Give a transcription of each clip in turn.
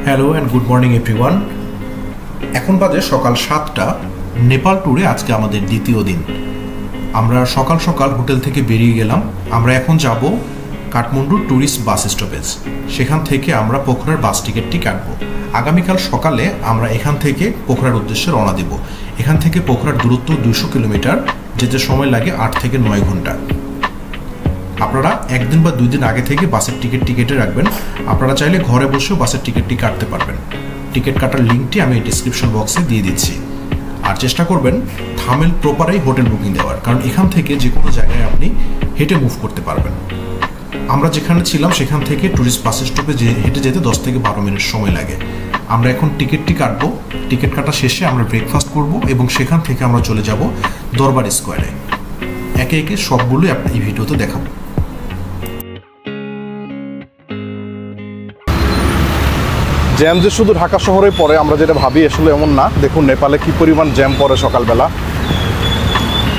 Hello and good morning everyone. এখন বাজে সকাল 7টা। নেপাল ট্যুরে আজকে আমাদের দ্বিতীয় দিন। আমরা সকাল সকাল হোটেল থেকে বেরিয়ে গেলাম। আমরা এখন যাব কাঠমান্ডু ট্যুরিস্ট বাস স্টপেজ। সেখান থেকে আমরা পোখরার বাস টিকিটটি কাটবো। আগামীকাল সকালে আমরা এখান থেকে পোখরার উদ্দেশ্যে রওনা দেব। এখান থেকে পোখরার দূরত্ব 200 কিলোমিটার, যেতে সময় লাগে 8 থেকে 9 ঘন্টা। আপনারা একদিন বা 2 দিন আগে থেকে বাসের টিকিট কেটে রাখবেন। আপনারা চাইলে ঘরে বসেও বাসের টিকিটটি কাটতে পারবেন। টিকিট কাটার লিঙ্কটি আমি ডিসক্রিপশন বক্সে দিয়ে দিচ্ছি। আর চেষ্টা করবেন থামেল প্রপারেই হোটেল বুকিং দেওয়ার, কারণ এখান থেকে যে কোনো জায়গায় আপনি হেঁটে মুভ করতে পারবেন। আমরা যেখানে ছিলাম সেখান থেকে ট্যুরিস্ট বাস স্টপে হেঁটে যেতে 10 থেকে 12 মিনিট সময় লাগে। আমরা এখন টিকিটটি কাটবো। টিকিট কাটা শেষে আমরা ব্রেকফাস্ট করব এবং সেখান থেকে আমরা চলে যাব দরবার স্কোয়ারে। একে একে সবগুলোই আপনি এই ভিডিওতে দেখাবো। জ্যাম যে শুধু ঢাকা শহরে পড়ে আমরা যেটা ভাবি আসলে এমন না। দেখুন নেপালে কি পরিমাণ জ্যাম পড়ে সকালবেলা।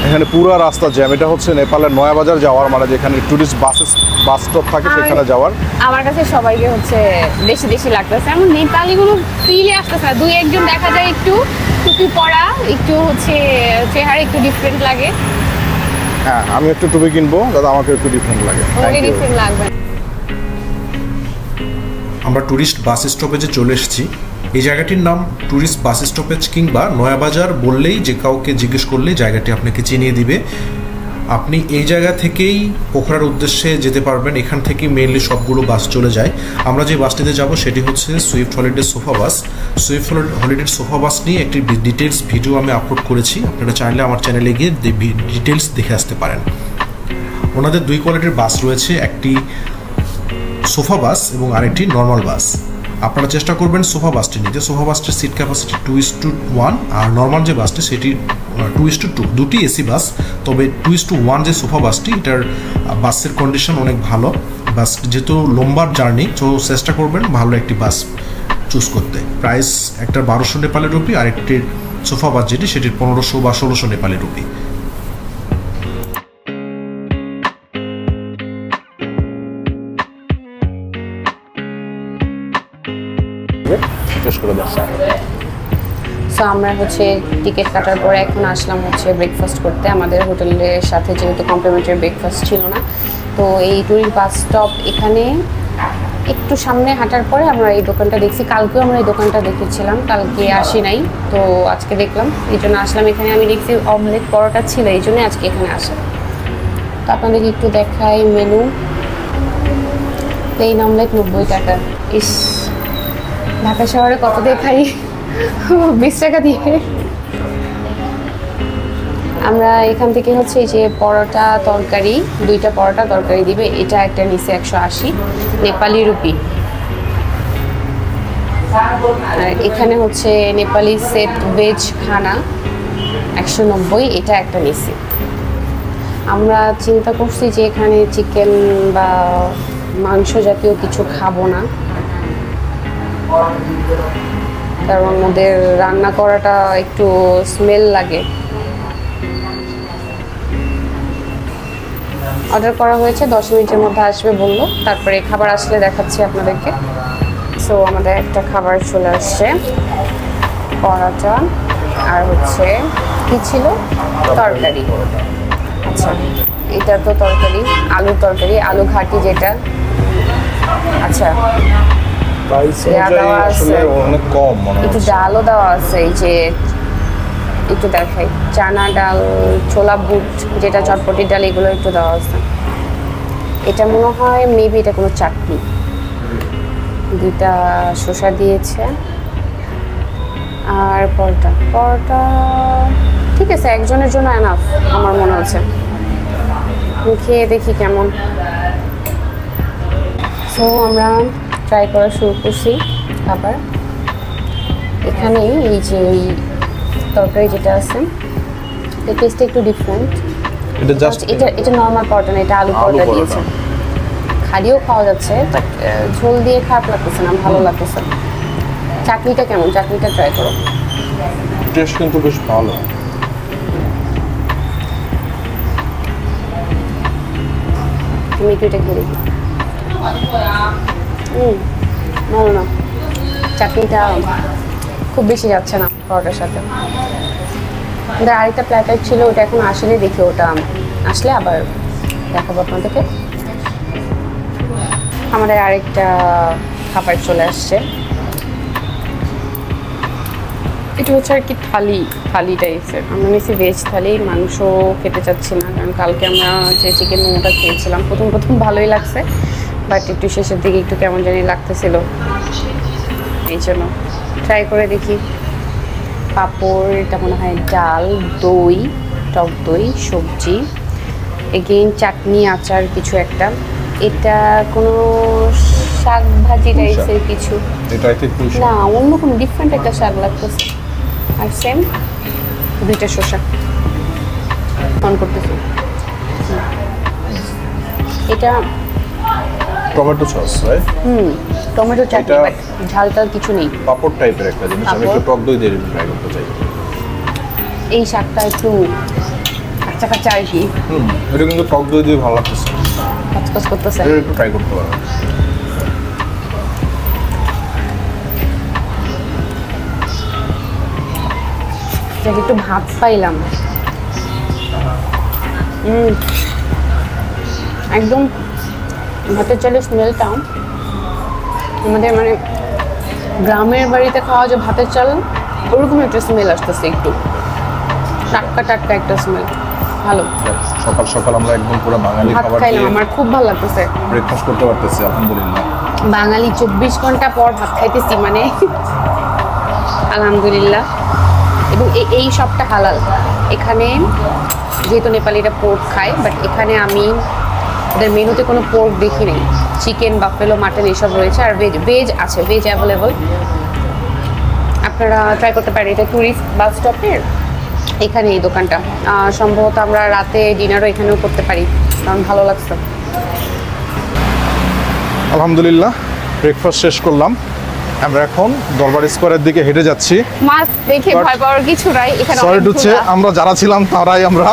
এখানে পুরো রাস্তা জ্যাম। এটা হচ্ছে নেপালের নয়াবাজার যাওয়ার, মানে যেখানে টুরিস্ট বাস স্টপ থাকে সেখানে যাওয়ার। আমার কাছে সবাইকে হচ্ছে দেশি দেশি লাগতেছে, এমন নেপালি কোনো ফিলে আসতেছে না। দুই একজন দেখা যায় একটু টুপি পরা, একটু হচ্ছে চেহারা একটু ডিফারেন্ট লাগে। হ্যাঁ, আমি একটু টুপি কিনবো দাদা, আমাকে একটু ডিফারেন্ট লাগে। ডিফারেন্ট লাগবে। আমরা ট্যুরিস্ট বাস স্টপেজে চলে এসেছি। এই জায়গাটির নাম ট্যুরিস্ট বাস স্টপেজ কিংবা নয়াবাজার বললেই যে কাউকে জিজ্ঞেস করলে জায়গাটি আপনাকে চিনিয়ে দিবে। আপনি এই জায়গা থেকেই পোখরার উদ্দেশ্যে যেতে পারবেন। এখান থেকে মেইনলি সবগুলো বাস চলে যায়। আমরা যে বাসটিতে যাব সেটি হচ্ছে সুইফট হলিডে সোফা বাস। সুইফট হলিডে সোফা বাস নিয়ে একটি ডিটেলস ভিডিও আমি আপলোড করেছি। আপনারা চাইলে আমার চ্যানেলে গিয়ে ডিটেলস দেখে আসতে পারেন। ওনাদের 2 কোয়ালিটির বাস রয়েছে, একটি সোফা বাস এবং আরেকটি নর্মাল বাস। আপনারা চেষ্টা করবেন সোফা বাসটি নিতে। সোফা বাসটির সিট ক্যাপাসিটি 2:1 আর নর্মাল যে বাসটি সেটি 2:2। দুটি এসি বাস, তবে 2:1 যে সোফা বাসটি, এটার বাসের কন্ডিশন অনেক ভালো। বাস যেহেতু লম্বার জার্নি, তো চেষ্টা করবেন ভালো একটি বাস চুজ করতে। প্রাইস একটার 1200 নেপালি রুপি, আর একটির সোফা বাস যেটি সেটির 1500 বা 1600 নেপালি রুপি। সো আমরা হচ্ছে টিকিট কাটার পরে এখন আসলাম হচ্ছে ব্রেকফাস্ট করতে। আমাদের হোটেলের সাথে যেহেতু কমপ্লিমেন্টারি ব্রেকফাস্ট ছিল না, তো এই ট্যুরিস্ট বাস স্টপ এখানে একটু সামনে হাঁটার পরে আমরা এই দোকানটা দেখছি। কালকেও আমরা এই দোকানটা দেখেছিলাম, কালকে আসি নাই, তো আজকে দেখলাম, এই জন্য আসলাম এখানে। আমি দেখছি অমলেট পরোটা ছিল, এই জন্যই আজকে এখানে আসা। তো আপনাদেরকে একটু দেখাই মেনু। প্লেন অমলেট 90 টাকা। ইস, ঢাকা শহরে কত দিয়ে খাই, 20 টাকা দিয়ে। আমরা এখান থেকে হচ্ছে এই যে পরোটা তরকারি, 2টা পরোটা তরকারি দিবে। এটা একটা নিচে 180 নেপালি রুপি। আর এখানে হচ্ছে নেপালি সেট ভেজ খানা 190, এটা একটা নিচে। আমরা চিন্তা করছি যে এখানে চিকেন বা মাংস জাতীয় কিছু খাবো না, কারণ ওদের রান্না করাটা একটু স্মেল লাগে। অর্ডার করা হয়েছে, 10 মিনিটের মধ্যে আসবে বললো। তারপরে খাবার আসলে দেখাচ্ছি আপনাদেরকে। সো আমাদের একটা খাবার চলে আসছে, পরোটা আর হচ্ছে কি ছিল তরকারি। আচ্ছা, এটা তো তরকারি, আলুর তরকারি, আলু ঘাটি যেটা। আচ্ছা, একটু ডালও দেওয়া আছে। এই যে একটু দেখাই, চানা ডাল, ছোলা বুট যেটা চটপটি ডাল, এগুলো একটু দেওয়া আছে। এটা মনে হয় মেবি এটা কোনো চাটনি। 2টা শসা দিয়েছে আর পরোটা ঠিক আছে, একজনের জন্য এনাফ আমার মনে হচ্ছে। খেয়ে দেখি কেমন। সো আমরা ট্রাই করা শুরু করছি খাবার। এখানে এই যে তরকারি যেটা আছে, এই টেস্টটা একটু ডিফারেন্ট। এটা নর্মাল পরোটা না, এটা আলু পরোটা দিয়েছে। খালিও খাওয়া যাচ্ছে, বাট ঝোল দিয়ে খারাপ লাগতেছে না, ভালো লাগতেছে। চাটনিটা কেমন? চাটনিটা ট্রাই করো। টেস্ট কিন্তু বেশ ভালো। আমি একটু এটা খেয়ে দেখি। ভালো না, চাটনিটা খুব বেশি যাচ্ছে না পরোটার সাথে। আমাদের আরেকটা প্ল্যাটার ছিল, ওটা এখন আসলে, দেখি ওটা আসলে আবার দেখাবো আপনাদেরকে। আমাদের আরেকটা খাবার চলে আসছে, এটা হচ্ছে আর কি থালি টাইপের। আমরা নিয়েছি ভেজ থালি, মাংস খেতে চাচ্ছি না, কারণ কালকে আমরা যে চিকেন মোমোটা খেয়েছিলাম প্রথম ভালোই লাগছে, বাট একটু শেষের দিকে একটু কেমন জানি লাগতেছিল, এই জন্য ট্রাই করে দেখি। পাঁপড়, এটা মনে হয় ডাল, দই, টক দই, সবজি, এগেইন চাটনি, আচার কিছু একটা। এটা কোনো শাক ভাজি টাইপের কিছু, না অন্য কোনো ডিফারেন্ট একটা শাক লাগতেছে। আর সেম 2টা শসা অন করতেছি। এটা tomato sauce, right? Tomato chutney, but ঝাল টাল কিছু নেই। পাপড় টাইপের একটা জিনিস, আমি একটু টক দই দিয়ে ট্রাই করতে চাই। এই শাকটা একটু কাঁচা কাঁচা আর কি। এটা কিন্তু টক দই দিয়ে ভালো লাগতেছে, কাঁচকাচ করতেছে। এটা একটু ট্রাই করতে পারো। একটু ভাত পাইলাম, একদম ভাতের চালের স্মেলটা আমাদের মানে গ্রামের বাড়িতে খাওয়া যে ভাতের চাল, ওরকম একটা স্মেল আসতেছে, একটু টাটকা একটা স্মেল, ভালো। সকাল সকাল আমরা একদম পুরো বাঙালি খাবার খাইলাম, আমার খুব ভালো লাগতেছে। ব্রেকফাস্ট করতে পারতেছি, আলহামদুলিল্লাহ। বাঙালি 24 ঘন্টা পর ভাত খাইতেছি, মানে আলহামদুলিল্লাহ। এবং এই সবটা হালাল এখানে, যেহেতু নেপালিরা পোর্ক খায়, বাট এখানে আমি ওদের মেনুতে কোনো পোর্ক দেখি নেই। চিকেন, বাফেলো, মাটন এইসব রয়েছে, আর ভেজ আছে, ভেজ অ্যাভেলেবল। আপনারা ট্রাই করতে পারেন। এটা ট্যুরিস্ট বাস স্টপের এখানে এই দোকানটা। সম্ভবত আমরা রাতে ডিনারও এখানেও করতে পারি, কারণ ভালো লাগছে। আলহামদুলিল্লাহ ব্রেকফাস্ট শেষ করলাম, আমরা এখন দরবার স্কোয়ারের দিকে হেঁটে যাচ্ছি। মাছ দেখে ভয় পাওয়ার কিছু নাই এখানে। সরি হচ্ছে আমরা যারা ছিলাম তারাই, আমরা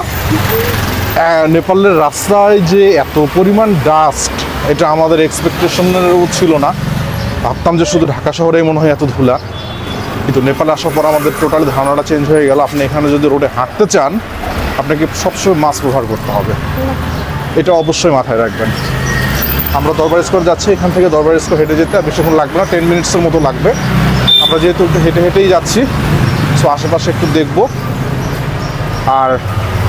নেপালের রাস্তায় যে এত পরিমাণ ডাস্ট, এটা আমাদের এক্সপেকটেশনেরও ছিল না। ভাবতাম যে শুধু ঢাকা শহরেই মনে হয় এত ধুলা, কিন্তু নেপালে আসার পর আমাদের টোটালি ধারণাটা চেঞ্জ হয়ে গেল। আপনি এখানে যদি রোডে হাঁটতে চান, আপনাকে সবসময় মাস্ক ব্যবহার করতে হবে, এটা অবশ্যই মাথায় রাখবেন। আমরা দরবার স্কোয়ার যাচ্ছি, এখান থেকে দরবার স্কোয়ার হেঁটে যেতে আর বেশিক্ষণ লাগবে না, 10 মিনিটসের মতো লাগবে। আমরা যেহেতু একটু হেঁটেই যাচ্ছি, সো আশেপাশে একটু দেখবো আর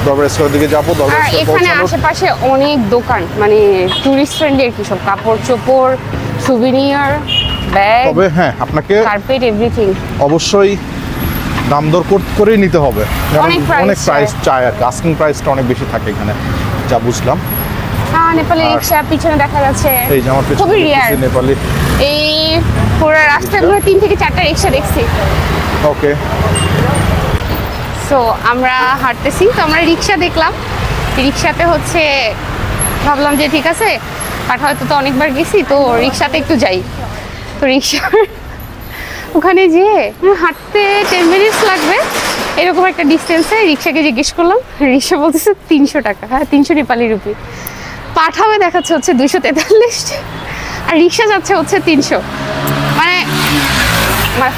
দরবার স্কোয়ারের দিকে যাবো। দরবার এখানে আশেপাশে অনেক দোকান, মানে টুরিস্ট ফ্রেন্ডলি আর কি, সব কাপড় চোপড়, সুভিনিয়ার, ব্যাগ, তবে হ্যাঁ আপনাকে কার্পেট, এভরিথিং অবশ্যই দাম দর করেই নিতে হবে, কারণ অনেক প্রাইস চায় আর কি। আস্কিং প্রাইসটা অনেক বেশি থাকে এখানে, যা বুঝলাম। হ্যাঁ, নেপালি রিক্সা পিছনে দেখা যাচ্ছে, এই যে আমার খুবই রিয়ার নেপালি। এই পুরো রাস্তায় আমরা 3 থেকে 4টা রিক্সা দেখছি। ওকে, সো আমরা হাঁটতেছি, তো আমরা রিক্সা দেখলাম। রিক্সাতে হচ্ছে ভাবলাম যে ঠিক আছে, বাট হয়তো তো অনেকবার গেছি, তো রিক্সাতে একটু যাই। তো রিক্সা ওখানে যেয়ে হাঁটতে 10 মিনিটস লাগবে, এরকম একটা ডিস্টেন্সে। রিক্সাকে জিজ্ঞেস করলাম, রিক্সা বলতেছে 300 টাকা। হ্যাঁ, 300 নেপালি রুপি। পাঠাবে দেখাচ্ছে হচ্ছে 243, আর রিক্সা যাচ্ছে হচ্ছে 300। মানে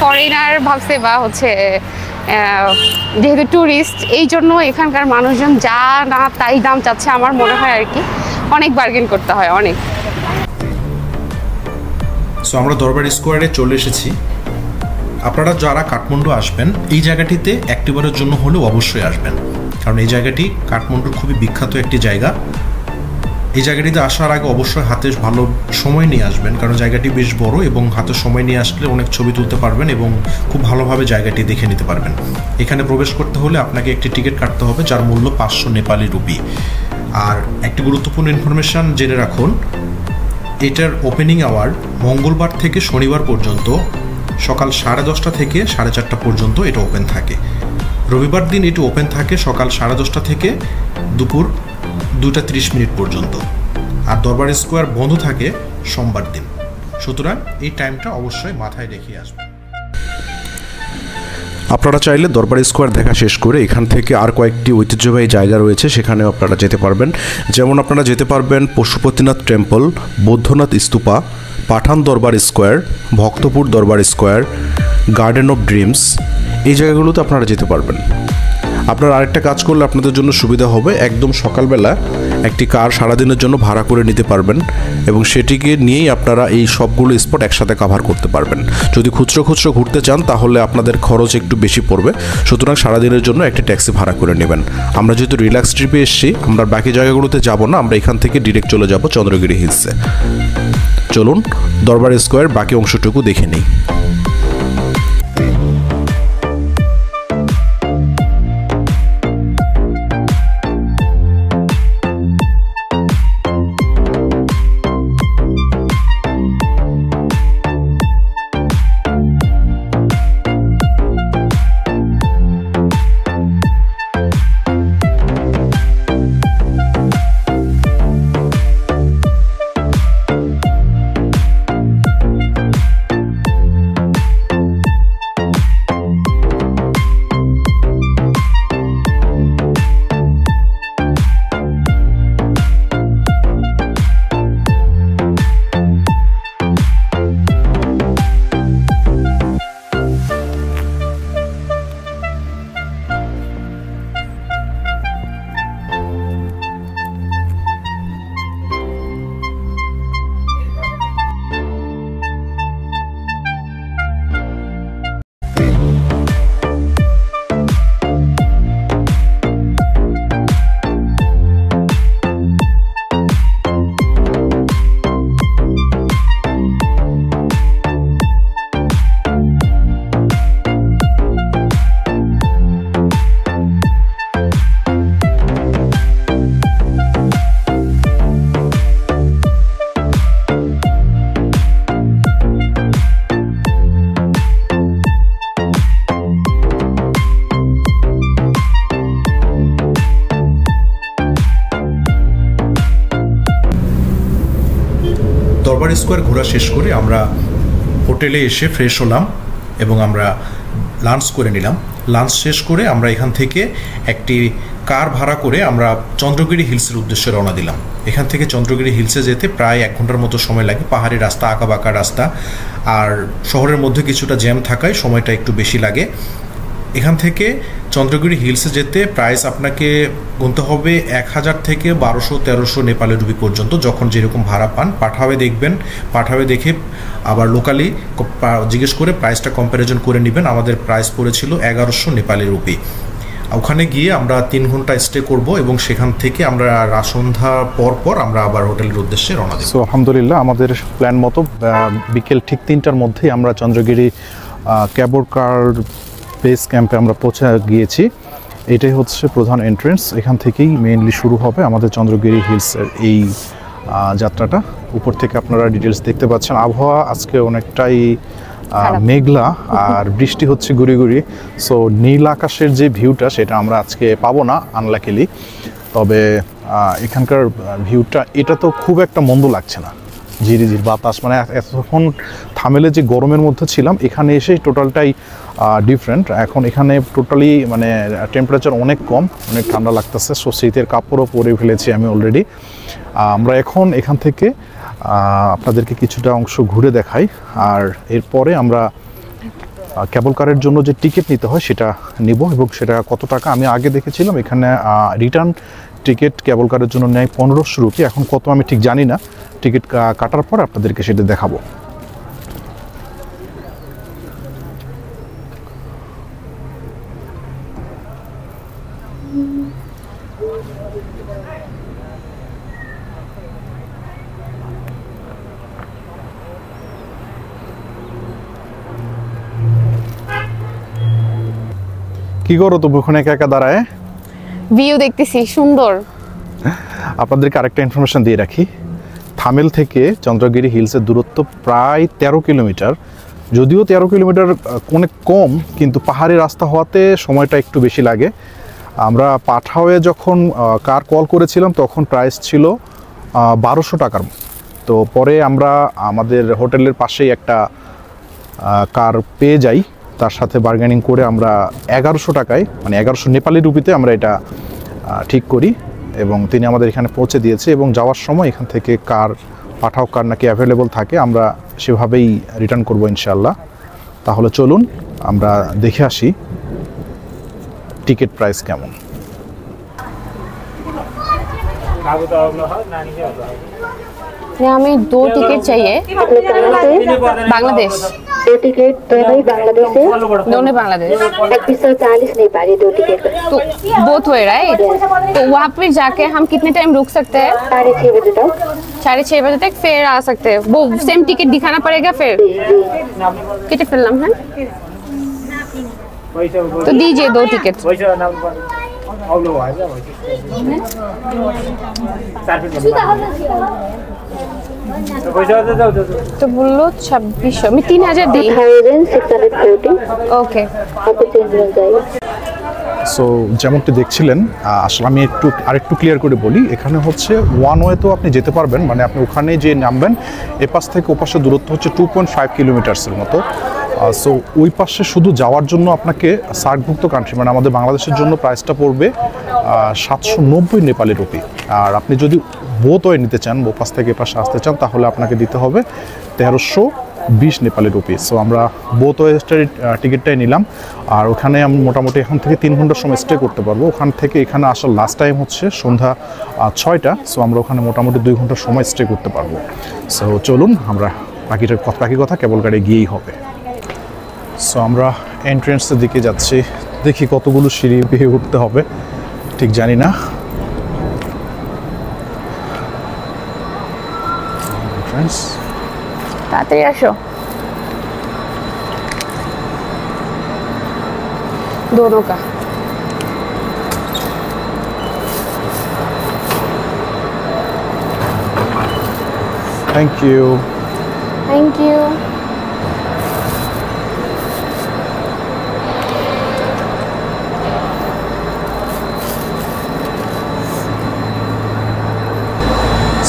ফরেনার ভাবছে, বা হচ্ছে যেহেতু ট্যুরিস্ট, এই জন্য এখানকার মানুষজন যা না তাই দাম চাচ্ছে। আমার মনে হয় আর কি অনেক বার্গেন করতে হয়, অনেক। সো আমরা দরবার স্কোয়ারে চলে এসেছি। আপনারা যারা কাঠমান্ডু আসবেন, এই জায়গাটিতে একটিবারের জন্য হলেও অবশ্যই আসবেন, কারণ এই জায়গাটি কাঠমান্ডুর খুবই বিখ্যাত একটি জায়গা। এই জায়গাটিতে আসার আগে অবশ্যই হাতে ভালো সময় নিয়ে আসবেন, কারণ জায়গাটি বেশ বড়, এবং হাতে সময় নিয়ে আসলে অনেক ছবি তুলতে পারবেন এবং খুব ভালোভাবে জায়গাটি দেখে নিতে পারবেন। এখানে প্রবেশ করতে হলে আপনাকে একটি টিকিট কাটতে হবে, যার মূল্য 500 নেপালি রুপি। আর একটি গুরুত্বপূর্ণ ইনফরমেশন জেনে রাখুন, এটার ওপেনিং আওয়ার মঙ্গলবার থেকে শনিবার পর্যন্ত সকাল 10:30 থেকে 4:30 পর্যন্ত এটা ওপেন থাকে। রবিবার দিন এটি ওপেন থাকে সকাল 10:30 থেকে দুপুর 2:30 পর্যন্ত। আর দরবার স্কোয়ার বন্ধ থাকে সোমবার দিন। সুতরাং এই টাইমটা অবশ্যই মাথায় রেখে আসবে। আপনারা চাইলে দরবার স্কোয়ার দেখা শেষ করে এখান থেকে আর কয়েকটি ঐতিহ্যবাহী জায়গা রয়েছে, সেখানেও আপনারা যেতে পারবেন। যেমন আপনারা যেতে পারবেন পশুপতিনাথ টেম্পল, বৌদ্ধনাথ স্তূপা, পাঠান দরবার স্কোয়ার, ভক্তপুর দরবার স্কোয়ার, গার্ডেন অফ ড্রিমস, এই জায়গাগুলোতে আপনারা যেতে পারবেন। আপনারা আরেকটা কাজ করলে আপনাদের জন্য সুবিধা হবে, একদম সকালবেলা একটি কার সারাদিনের জন্য ভাড়া করে নিতে পারবেন এবং সেটিকে নিয়েই আপনারা এই সবগুলো স্পট একসাথে কভার করতে পারবেন। যদি খুচরো খুচরো ঘুরতে চান তাহলে আপনাদের খরচ একটু বেশি পড়বে, সুতরাং সারাদিনের জন্য একটি ট্যাক্সি ভাড়া করে নেবেন। আমরা যেহেতু রিল্যাক্স ট্রিপে এসেছি, আমরা বাকি জায়গাগুলোতে যাব না, আমরা এখান থেকে ডিরেক্ট চলে যাব চন্দ্রগিরি হিলসে। চলুন দরবার স্কোয়ার বাকি অংশটুকু দেখে নিই। দরবার স্কোয়ার ঘোরা শেষ করে আমরা হোটেলে এসে ফ্রেশ হলাম এবং আমরা লাঞ্চ করে নিলাম। লাঞ্চ শেষ করে আমরা এখান থেকে একটি কার ভাড়া করে আমরা চন্দ্রগিরি হিলসের উদ্দেশ্যে রওনা দিলাম। এখান থেকে চন্দ্রগিরি হিলসে যেতে প্রায় 1 ঘন্টার মতো সময় লাগে। পাহাড়ি রাস্তা, আঁকাবাঁকা রাস্তা, আর শহরের মধ্যে কিছুটা জ্যাম থাকায় সময়টা একটু বেশি লাগে। এখান থেকে চন্দ্রগিরি হিলসে যেতে প্রাইস আপনাকে গুনতে হবে 1000 থেকে 1200-1300 নেপালি রুপি পর্যন্ত, যখন যেরকম ভাড়া পান। পাঠাওয়ে দেখবেন, পাঠাওয়ে দেখে আবার লোকালি জিজ্ঞেস করে প্রাইসটা কম্প্যারিজন করে নেবেন। আমাদের প্রাইস পড়েছিল 1100 নেপালি রুপি। ওখানে গিয়ে আমরা 3 ঘন্টা স্টে করব এবং সেখান থেকে আমরা সন্ধ্যা পর আমরা আবার হোটেলের উদ্দেশ্যে রওনা দেব। সো আলহামদুলিল্লাহ আমাদের প্ল্যান মতো বিকেল ঠিক 3টার মধ্যেই আমরা চন্দ্রগিরি ক্যাবর কার বেস ক্যাম্পে আমরা পৌঁছে গিয়েছি। এটাই হচ্ছে প্রধান এন্ট্রেন্স, এখান থেকেই মেইনলি শুরু হবে আমাদের চন্দ্রগিরি হিলসের এই যাত্রাটা। উপর থেকে আপনারা ডিটেলস দেখতে পাচ্ছেন। আবহাওয়া আজকে অনেকটাই মেঘলা আর বৃষ্টি হচ্ছে গুড়ি গুড়ি। সো নীল আকাশের যে ভিউটা সেটা আমরা আজকে পাবো না আনলাকিলি। তবে এখানকার ভিউটা এটা তো খুব একটা মন্দ লাগছে না। ঝিরিঝির বাতাস, মানে এতক্ষণ থামেলে যে গরমের মধ্যে ছিলাম, এখানে এসে টোটালটাই ডিফারেন্ট। এখন এখানে টোটালি মানে টেম্পারেচার অনেক কম, অনেক ঠান্ডা লাগতেছে। সো শীতের কাপড়ও পরে ফেলেছি আমি অলরেডি। আমরা এখন এখান থেকে আপনাদেরকে কিছুটা অংশ ঘুরে দেখাই, আর এরপরে আমরা কেবল কারের জন্য যে টিকিট নিতে হয় সেটা নিব এবং সেটা কত টাকা আমি আগে দেখেছিলাম। এখানে রিটার্ন টিকিট কেবল কারের জন্য নেয় 1500 রুপি। এখন কত আমি ঠিক জানি না, টিকিট কাটার পর আপনাদেরকে সেটা দেখাবো। কি করো তো ওখানে একা একা দাঁড়ায়? ভিউ দেখতেছি, সুন্দর। আপনাদেরকে আরেকটা ইনফরমেশন দিয়ে রাখি, থামেল থেকে চন্দ্রগিরি হিলসের দূরত্ব প্রায় 13 কিলোমিটার। যদিও 13 কিলোমিটার অনেক কম, কিন্তু পাহাড়ি রাস্তা হওয়াতে সময়টা একটু বেশি লাগে। আমরা পাঠাওয়ে যখন কার কল করেছিলাম তখন প্রাইস ছিল 1200 টাকার। তো পরে আমরা আমাদের হোটেলের পাশেই একটা কার পেয়ে যাই তার সাথে বার্গেনিং করে আমরা 1100 টাকায় মানে 1100 নেপালি রুপিতে আমরা এটা ঠিক করি এবং তিনি আমাদের এখানে পৌঁছে দিয়েছে এবং যাওয়ার সময় এখান থেকে কার পাঠাও কার নাকি অ্যাভেলেবল থাকে আমরা সেভাবেই রিটার্ন করব ইনশাআল্লাহ। তাহলে চলুন আমরা দেখে আসি টিকিট প্রাইস কেমন। हमें 2 टिकट चाहिए बांग्लादेश। 2 टिकट दोनों बांग्लादेश से, दोनों बांग्लादेश। 2140 नेपाली 2 टिकट। तो बोथ वे राइट। तो वहाँ पे जाके हम कितने टाइम रुक सकते हैं? 6:30 बजे तक। 6:30 बजे तक फिर आ सकते हैं। वो सेम टिकट दिखाना पड़ेगा फिर? कितने फिल्म है? तो दीजिए 2 टिकट। तो बोलो 2600 में 3000 दी। 1640 ओके आपको चेंज हो जाएगा। সো যেমনটি দেখছিলেন আসলে আমি আরেকটু ক্লিয়ার করে বলি, এখানে হচ্ছে ওয়ান ওয়ে তো আপনি যেতে পারবেন, মানে আপনি ওখানে যে নামবেন এপাশ থেকে ওপাশের দূরত্ব হচ্ছে 2.5 কিলোমিটার্সের মতো। সো ওই পাশে শুধু যাওয়ার জন্য আপনাকে সার্কভুক্ত কান্ট্রি মানে আমাদের বাংলাদেশের জন্য প্রাইসটা পড়বে 790 নেপালি রুপি। আর আপনি যদি বোথ ওয়ে নিতে চান, ওপাশ থেকে এপাশে আসতে চান, তাহলে আপনাকে দিতে হবে 1320 নেপালি রুপি। সো আমরা বোথ ওয়ে টিকিটটাই নিলাম। আর ওখানে আমি মোটামুটি এখন থেকে 3 ঘন্টার সময় স্টে করতে পারবো। ওখান থেকে এখানে আসার লাস্ট টাইম হচ্ছে সন্ধ্যা 6টা। সো আমরা ওখানে মোটামুটি 2 ঘন্টার সময় স্টে করতে পারবো। সো চলুন আমরা বাকি কথা কেবল গাড়ি গিয়েই হবে। সো আমরা এন্ট্রেন্সের দিকে যাচ্ছি, দেখি কতগুলো সিঁড়ি বেয়ে উঠতে হবে ঠিক জানি না। তাড়াতাড়ি আসো। दोनों का thank you. Thank you.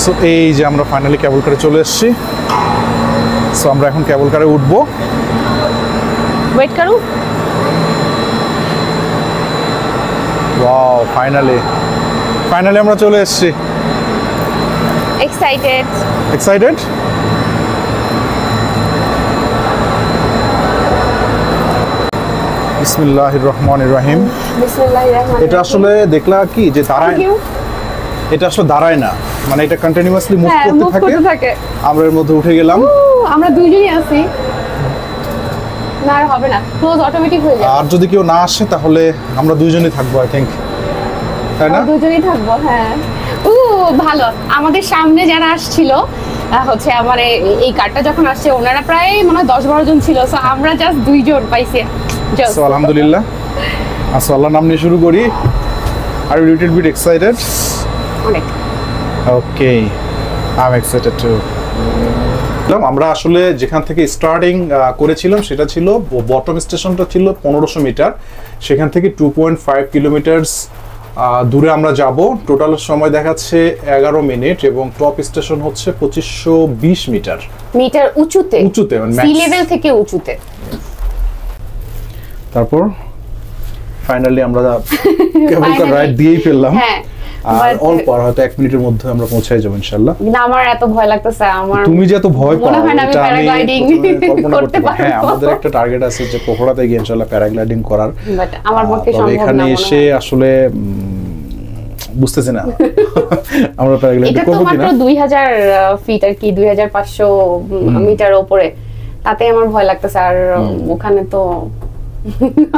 So এই যে আমরা ফাইনালি কেবল কারে চলে এসেছি। সো আমরা এখন কেবল কারে উঠবো। वेट करूं? ওয়াও, ফাইনালি আমরা চলে এসেছি। एक्साइटेड। এক্সাইটেড? বিসমিল্লাহির রহমানির রহিম। बिस्मिल्लाहिर्रहमानिर्रहीम। এটা আসলে দেখলা কি যে দাঁড়ায়, এটা আসলে দাঁড়ায় না, মানে এটা কন্টিনিউয়াসলি মুভ করতে থাকে। আমরা এর মধ্যে উঠে গেলাম। আমরা দুইজনই আছি, না আর হবে না, ক্লোজ অটোমেটিক হয়ে যাবে। আর যদি কেউ না আসে তাহলে আমরা দুইজনই থাকবো আই থিংক, তাই না? দুইজনই থাকবো, হ্যাঁ। ভালো। আমাদের সামনে যারা আসছিল হচ্ছে আমার এই কার্ডটা যখন আসছে ওনারা প্রায় মনে হয় 10-12 জন ছিল। সো আমরা জাস্ট 2 জন পাইছি। সো আলহামদুলিল্লাহ। আসো আল্লাহর নাম নিয়ে শুরু করি। Are you little bit excited? অনেক। Okay, I am excited too. আমরা আসলে যেখান থেকে স্টার্টিং করেছিলাম সেটা ছিল বটম স্টেশনটা ছিল 1500 মিটার, সেখান থেকে 2.5 কিলোমিটার্স দূরে আমরা যাব। টোটাল সময় দেখাচ্ছে 11 মিনিট এবং টপ স্টেশন হচ্ছে 2520 মিটার উঁচুতে সি লেভেল থেকে উঁচুতে। তারপর ফাইনালি আমরা কেবল কার রাইড দিয়েই ফেললাম। হ্যাঁ, আর অল্প আর হয়তো 1 মিনিটের মধ্যে আমরা পৌঁছাই যাব ইনশাআল্লাহ। না আমার এত ভয় লাগতেছে। আমার তুমি যে এত ভয় পাও এটা আমি প্যারাগ্লাইডিং করতে পারবো। হ্যাঁ, আমাদের একটা টার্গেট আছে যে পোখরাতে গিয়ে ইনশাআল্লাহ প্যারাগ্লাইডিং করার, বাট আমার পক্ষে সম্ভব না। এখানে এসে আসলে বুঝতেছি না আমরা প্যারাগ্লাইডিং করব কিনা। এটা তো মাত্র 2000 ফিট আর কি, 2500 মিটার উপরে, তাতে আমার ভয় লাগতেছে। আর ওখানে তো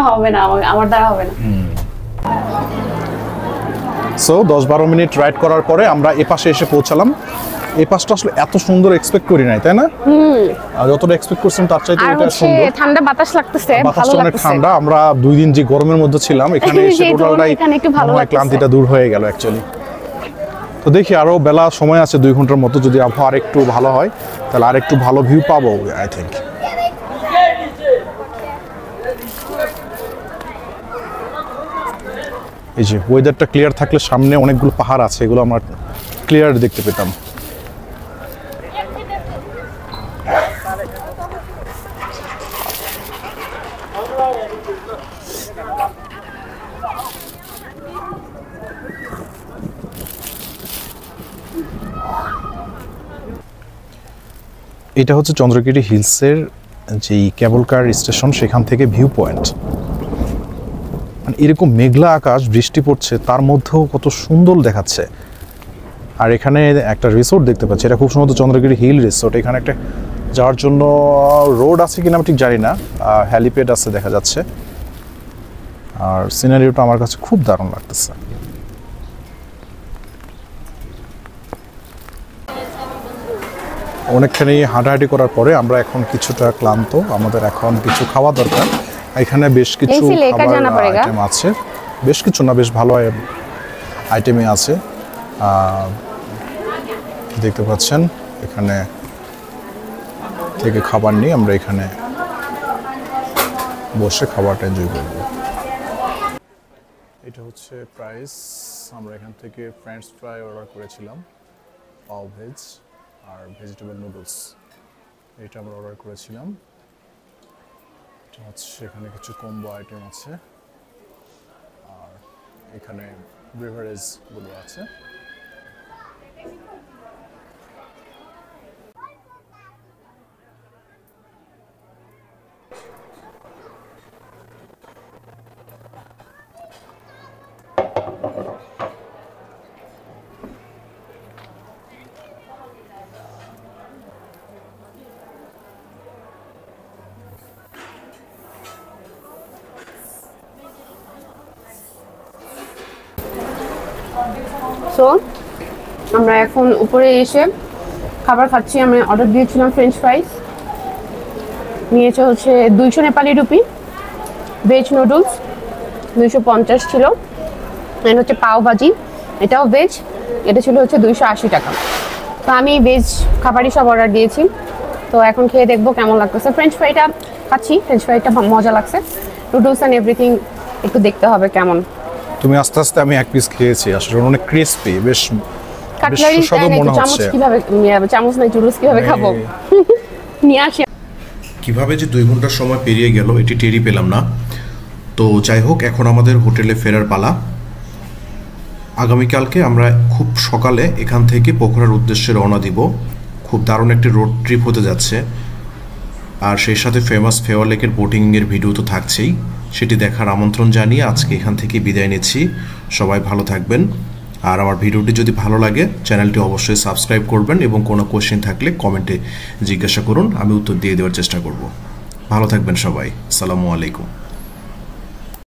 হবে না, আমার দ্বারা হবে না। সো 10-12 মিনিট রাইড করার পরে আমরা এপাশে এসে পৌঁছালাম। এই পাশটা আসলে এত সুন্দর এক্সপেক্ট করি নাই, তাই না? আর যতটা এক্সপেক্ট করছিলাম তার চাইতে এটা সুন্দর। ঠান্ডা বাতাস লাগতেছে, ভালো অনেক লাগতেছে। ঠান্ডা। আমরা 2 দিন যে গরমের মধ্যে ছিলাম এখানে এসে টোটালটাই ক্লান্তিটা দূর হয়ে গেল অ্যাকচুয়ালি। তো দেখি আরো বেলা সময় আছে 2 ঘন্টার মতো, যদি আবহাওয়া আরেকটু ভালো হয় তাহলে আরেকটু ভালো ভিউ পাবো আই থিংক। এই যে ওয়েদারটা ক্লিয়ার থাকলে সামনে অনেকগুলো পাহাড় আছে, এগুলো আমরা ক্লিয়ার দেখতে পেতাম। এটা হচ্ছে চন্দ্রগিরি হিলসের যেই কেবল কার স্টেশন, সেখান থেকে ভিউ পয়েন্ট। মানে এরকম মেঘলা আকাশ, বৃষ্টি পড়ছে, তার মধ্যেও কত সুন্দর দেখাচ্ছে। আর এখানে একটা রিসোর্ট দেখতে পাচ্ছি, এটা খুব সম্ভবত চন্দ্রগিরি হিল রিসোর্ট। এখানে একটা যাওয়ার জন্য রোড আছে কিনা আমি ঠিক জানি না, হ্যালিপ্যাড আছে দেখা যাচ্ছে। আর সিনারিওটা আমার কাছে খুব দারুণ লাগতেছে। অনেকখানি হাঁটাহাঁটি করার পরে আমরা এখন কিছুটা ক্লান্ত, আমাদের এখন কিছু খাওয়া দরকার। এখানে বেশ কিছু আইটেম আছে, বেশ কিছু না, বেশ ভালো আইটেমই আছে। দেখতে পাচ্ছেন এখানে থেকে খাবার নিয়ে আমরা এখানে বসে খাবারটা এনজয় করব। এটা হচ্ছে প্রাইস। আমরা এখান থেকে ফ্রেঞ্চ ফ্রাই অর্ডার করেছিলাম, পাও ভেজ আর ভেজিটেবল নুডলস, এটা আমরা অর্ডার করেছিলাম। এটা হচ্ছে এখানে কিছু কম্বো আইটেম আছে, আর এখানে বেভারেজগুলো আছে। সো আমরা এখন উপরে এসে খাবার খাচ্ছি। আমি অর্ডার দিয়েছিলাম ফ্রেঞ্চ ফ্রাইস, নিয়েছে হচ্ছে 200 নেপালি রুপি। ভেজ নুডলস 250 ছিল। এন্ড হচ্ছে পাও ভাজি, এটাও ভেজ, এটা ছিল হচ্ছে 280 টাকা। তো আমি ভেজ খাবারই সব অর্ডার দিয়েছি। তো এখন খেয়ে দেখবো কেমন লাগতেছে। ফ্রেঞ্চ ফ্রাইটা খাচ্ছি, ফ্রেঞ্চ ফ্রাইটা মজা লাগছে। নুডলস অ্যান্ড এভরিথিং একটু দেখতে হবে কেমন। তুমি আস্তে আস্তে, আমি এক পিস খেয়েছি, আসলে অনেক ক্রিসপি, বেশ কাটলারি মনে হচ্ছে। কিভাবে চামচ নাই, নুডলস কিভাবে খাবো? নিয়ে আসি। কিভাবে যে 2 ঘন্টার সময় পেরিয়ে গেল এটি টেরই পেলাম না। তো যাই হোক, এখন আমাদের হোটেলে ফেরার পালা। আগামীকালকে আমরা খুব সকালে এখান থেকে পোখরার উদ্দেশ্যে রওনা দিব। খুব দারুণ একটি রোড ট্রিপ হতে যাচ্ছে, আর সেই সাথে ফেমাস ফেওয়া লেকের বোটিংয়ের ভিডিও তো থাকছেই। সেটি দেখার আমন্ত্রণ জানিয়ে আজকে এখান থেকে বিদায় নিচ্ছি। সবাই ভালো থাকবেন, আর আমার ভিডিওটি যদি ভালো লাগে চ্যানেলটি অবশ্যই সাবস্ক্রাইব করবেন, এবং কোনো কোয়েশ্চেন থাকলে কমেন্টে জিজ্ঞাসা করুন, আমি উত্তর দিয়ে দেওয়ার চেষ্টা করব। ভালো থাকবেন সবাই, আসসালামু আলাইকুম।